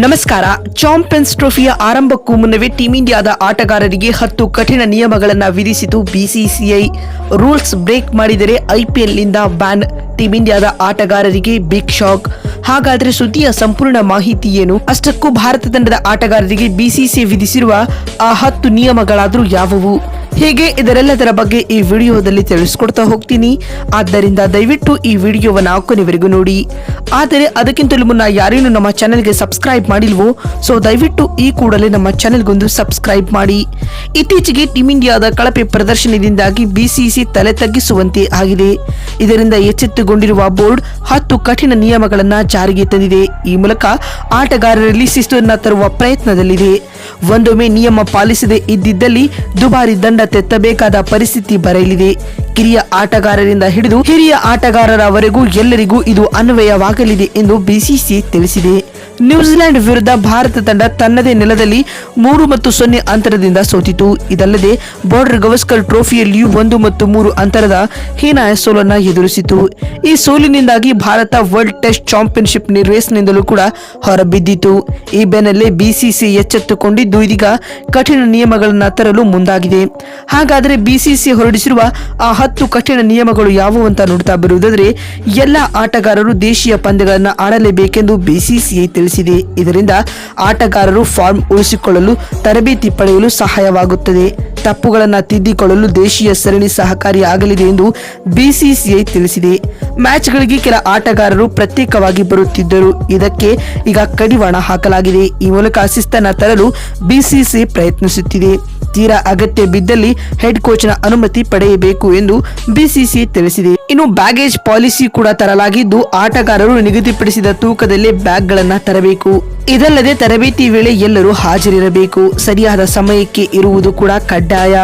ನಮಸ್ಕಾರ. ಚಾಂಪಿಯನ್ಸ್ ಟ್ರೋಫಿಯ ಆರಂಭಕ್ಕೂ ಮುನ್ನವೇ ಟೀಂ ಇಂಡಿಯಾದ ಆಟಗಾರರಿಗೆ 10 ಕಠಿಣ ನಿಯಮಗಳನ್ನು ವಿಧಿಸಿತು ಬಿಸಿಸಿಐ. ರೂಲ್ಸ್ ಬ್ರೇಕ್ ಮಾಡಿದರೆ ಐಪಿಎಲ್ನಿಂದ ಬ್ಯಾನ್. ಟೀಂ ಇಂಡಿಯಾದ ಆಟಗಾರರಿಗೆ ಬಿಗ್ ಶಾಕ್. ಹಾಗಾದ್ರೆ ಸುದ್ದಿಯ ಸಂಪೂರ್ಣ ಮಾಹಿತಿ ಏನು? ಅಷ್ಟಕ್ಕೂ ಭಾರತ ತಂಡದ ಆಟಗಾರರಿಗೆ ಬಿಸಿಸಿಐ ವಿಧಿಸಿರುವ ಆ 10 ನಿಯಮಗಳಾದ್ರೂ ಯಾವುವು, ಹೇಗೆ ಇದರೆಲ್ಲದರ ಬಗ್ಗೆ ಈ ವಿಡಿಯೋದಲ್ಲಿ ತಿಳಿಸ್ಕೊಡ್ತಾ ಹೋಗ್ತೀನಿ. ಆದ್ದರಿಂದ ದಯವಿಟ್ಟು ಈ ವಿಡಿಯೋವನ್ನ ಕೊನೆವರೆಗೂ ನೋಡಿ. ಆದರೆ ಅದಕ್ಕಿಂತಲೂ ಮುನ್ನ ಯಾರೇನು ನಮ್ಮ ಚಾನೆಲ್ಗೆ ಸಬ್ಸ್ಕ್ರೈಬ್ ಮಾಡಿಲ್ವೋ, ಸೊ ದಯವಿಟ್ಟು ಈ ಕೂಡಲೇ ನಮ್ಮ ಚಾನೆಲ್ಗೊಂದು ಸಬ್ಸ್ಕ್ರೈಬ್ ಮಾಡಿ. ಇತ್ತೀಚೆಗೆ ಟೀಂ ಇಂಡಿಯಾದ ಕಳಪೆ ಪ್ರದರ್ಶನದಿಂದಾಗಿ ಬಿಸಿಸಿ ತಲೆ ತಗ್ಗಿಸುವಂತೆ ಆಗಿದೆ. ಇದರಿಂದ ಎಚ್ಚೆತ್ತುಗೊಂಡಿರುವ ಬೋರ್ಡ್ 10 ಕಠಿಣ ನಿಯಮಗಳನ್ನು ಜಾರಿಗೆ ತಂದಿದೆ. ಈ ಮೂಲಕ ಆಟಗಾರರಲ್ಲಿ ಶಿಸ್ತನ್ನು ತರುವ ಪ್ರಯತ್ನದಲ್ಲಿದೆ. ಒಂದೊಮ್ಮೆ ನಿಯಮ ಪಾಲಿಸದೆ ಇದ್ದಿದ್ದಲ್ಲಿ ದುಬಾರಿ ದಂಡ ತೆತ್ತಬೇಕಾದ ಪರಿಸ್ಥಿತಿ ಬರಲಿದೆ. ಕಿರಿಯ ಆಟಗಾರರಿಂದ ಹಿಡಿದು ಹಿರಿಯ ಆಟಗಾರರವರೆಗೂ ಎಲ್ಲರಿಗೂ ಇದು ಅನ್ವಯವಾಗಲಿದೆ ಎಂದು ಬಿಸಿಸಿಐ ತಿಳಿಸಿದೆ. ನ್ಯೂಜಿಲೆಂಡ್ ವಿರುದ್ಧ ಭಾರತ ತಂಡ ತನ್ನದೇ ನೆಲದಲ್ಲಿ 3-0 ಅಂತರದಿಂದ ಸೋತಿತು. ಇದಲ್ಲದೆ ಬಾರ್ಡರ್ ಗವಸ್ಕರ್ ಟ್ರೋಫಿಯಲ್ಲಿಯೂ 1-3 ಅಂತರದ ಹೀನಾಯ ಸೋಲನ್ನು ಎದುರಿಸಿತು. ಈ ಸೋಲಿನಿಂದಾಗಿ ಭಾರತ ವರ್ಲ್ಡ್ ಟೆಸ್ಟ್ ಚಾಂಪಿಯನ್ಶಿಪ್ ರೇಸ್ನಿಂದಲೂ ಕೂಡ ಹೊರಬಿದ್ದಿತು. ಈ ಬೆನ್ನಲ್ಲೇ ಬಿಸಿಸಿಐ ಎಚ್ಚೆತ್ತುಕೊಂಡಿದ್ದು ಇದೀಗ ಕಠಿಣ ನಿಯಮಗಳನ್ನು ತರಲು ಮುಂದಾಗಿದೆ. ಹಾಗಾದರೆ ಬಿಸಿಸಿಐ ಹೊರಡಿಸಿರುವ ಆ 10 ಕಠಿಣ ನಿಯಮಗಳು ಯಾವುವು ಅಂತ ನೋಡ್ತಾ ಬರುವುದಾದರೆ, ಎಲ್ಲ ಆಟಗಾರರು ದೇಶೀಯ ಪಂದ್ಯಗಳನ್ನು ಆಡಲೇಬೇಕೆಂದು ಬಿಸಿಸಿಐ ತಿಳಿಸಿದೆ. ಇದರಿಂದ ಆಟಗಾರರು ಫಾರ್ಮ್ ಉಳಿಸಿಕೊಳ್ಳಲು, ತರಬೇತಿ ಪಡೆಯಲು ಸಹಾಯವಾಗುತ್ತದೆ. ತಪ್ಪುಗಳನ್ನು ತಿದ್ದಿಕೊಳ್ಳಲು ದೇಶೀಯ ಸರಣಿ ಸಹಕಾರಿಯಾಗಲಿದೆ ಎಂದು ಬಿಸಿಸಿಐ ತಿಳಿಸಿದೆ. ಮ್ಯಾಚ್ಗಳಿಗೆ ಕೆಲ ಆಟಗಾರರು ಪ್ರತ್ಯೇಕವಾಗಿ ಬರುತ್ತಿದ್ದರು. ಇದಕ್ಕೆ ಈಗ ಕಡಿವಾಣ ಹಾಕಲಾಗಿದೆ. ಈ ಮೂಲಕ ಶಿಸ್ತನ್ನು ತರಲು ಬಿಸಿಸಿಐ ಪ್ರಯತ್ನಿಸುತ್ತಿದೆ. ತೀರಾ ಅಗತ್ಯ ಬಿದ್ದಲ್ಲಿ ಹೆಡ್ ಕೋಚ್ನ ಅನುಮತಿ ಪಡೆಯಬೇಕು ಎಂದು ಬಿಸಿಸಿಐ ತಿಳಿಸಿದೆ. ಇನ್ನು ಬ್ಯಾಗೇಜ್ ಪಾಲಿಸಿ ಕೂಡ ತರಲಾಗಿದ್ದು, ಆಟಗಾರರು ನಿಗದಿಪಡಿಸಿದ ತೂಕದಲ್ಲೇ ಬ್ಯಾಗ್ಗಳನ್ನು ತರಬೇಕು. ಇದಲ್ಲದೆ ತರಬೇತಿ ವೇಳೆ ಎಲ್ಲರೂ ಹಾಜರಿರಬೇಕು. ಸರಿಯಾದ ಸಮಯಕ್ಕೆ ಇರುವುದು ಕೂಡ ಕಡ್ಡಾಯ.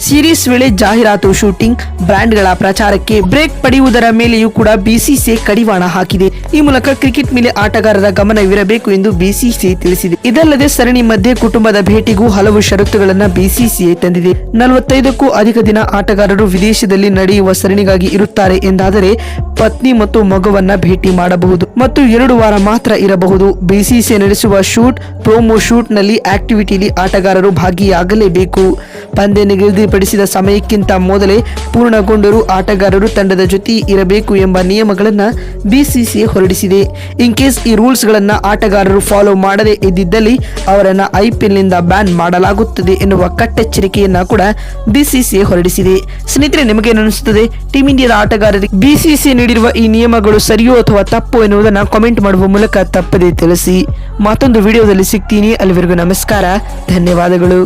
ಸೀರೀಸ್ ವೇಳೆ ಜಾಹೀರಾತು, ಶೂಟಿಂಗ್, ಬ್ರ್ಯಾಂಡ್ಗಳ ಪ್ರಚಾರಕ್ಕೆ ಬ್ರೇಕ್ ಪಡೆಯುವುದರ ಮೇಲೆಯೂ ಕೂಡ ಬಿಸಿಸಿಐ ಕಡಿವಾಣ ಹಾಕಿದೆ. ಈ ಮೂಲಕ ಕ್ರಿಕೆಟ್ ಮೇಲೆ ಆಟಗಾರರ ಗಮನವಿರಬೇಕು ಎಂದು ಬಿಸಿಸಿಐ ತಿಳಿಸಿದೆ. ಇದಲ್ಲದೆ ಸರಣಿ ಮಧ್ಯೆ ಕುಟುಂಬದ ಭೇಟಿಗೂ ಹಲವು ಷರತ್ತುಗಳನ್ನು ಬಿಸಿಸಿಐ ತಂದಿದೆ. 45ಕ್ಕೂ ಅಧಿಕ ದಿನ ಆಟಗಾರರು ವಿದೇಶದಲ್ಲಿ ನಡೆಯುವ ಸರಣಿಗಾಗಿ ಇರುತ್ತಾರೆ ಎಂದಾದರೆ ಪತ್ನಿ ಮತ್ತು ಮಗುವನ್ನ ಭೇಟಿ ಮಾಡಬಹುದು ಮತ್ತು 2 ವಾರ ಮಾತ್ರ ಇರಬಹುದು. ಬಿಸಿಸಿಐ ನಡೆಸುವ ಶೂಟ್, ಪ್ರೋಮೋ ಶೂಟ್ ನಲ್ಲಿ ಆಕ್ಟಿವಿಟಿಲಿ ಆಟಗಾರರು ಭಾಗಿಯಾಗಲೇಬೇಕು. ಪಂದ್ಯ ನಿಗದಿಪಡಿಸಿದ ಸಮಯಕ್ಕಿಂತ ಮೊದಲೇ ಪೂರ್ಣಗೊಂಡರೂ ಆಟಗಾರರು ತಂಡದ ಜೊತೆ ಇರಬೇಕು ಎಂಬ ನಿಯಮಗಳನ್ನು ಬಿಸಿಸಿಐ ಹೊರಡಿಸಿದೆ. ಇನ್ ಕೇಸ್ ಈ ರೂಲ್ಸ್ ಗಳನ್ನ ಆಟಗಾರರು ಫಾಲೋ ಮಾಡದೇ ಇದ್ದಿದ್ದಲ್ಲಿ ಅವರನ್ನ ಐಪಿಎಲ್ನಿಂದ ಬ್ಯಾನ್ ಮಾಡಲಾಗುತ್ತದೆ ಎನ್ನುವ ಕಟ್ಟೆಚ್ಚರಿಕೆಯನ್ನ ಕೂಡ ಬಿಸಿಸಿಐ ಹೊರಡಿಸಿದೆ. ಸ್ನೇಹಿತರೆ, ನಿಮಗೇನು ಅನಿಸುತ್ತದೆ? ಟೀಂ ಇಂಡಿಯಾದ ಆಟಗಾರರಿಗೆ ಬಿಸಿಸಿಐ ನೀಡಿರುವ ಈ ನಿಯಮಗಳು ಸರಿಯೋ ಅಥವಾ ತಪ್ಪು ಎನ್ನುವುದನ್ನು ಕಾಮೆಂಟ್ ಮಾಡುವ ಮೂಲಕ ತಪ್ಪದೇ ತಿಳಿಸಿ. ಮತ್ತೊಂದು ವಿಡಿಯೋದಲ್ಲಿ ಸಿಗ್ತೀನಿ. ಅಲ್ಲಿವರೆಗೂ ನಮಸ್ಕಾರ, ಧನ್ಯವಾದಗಳು.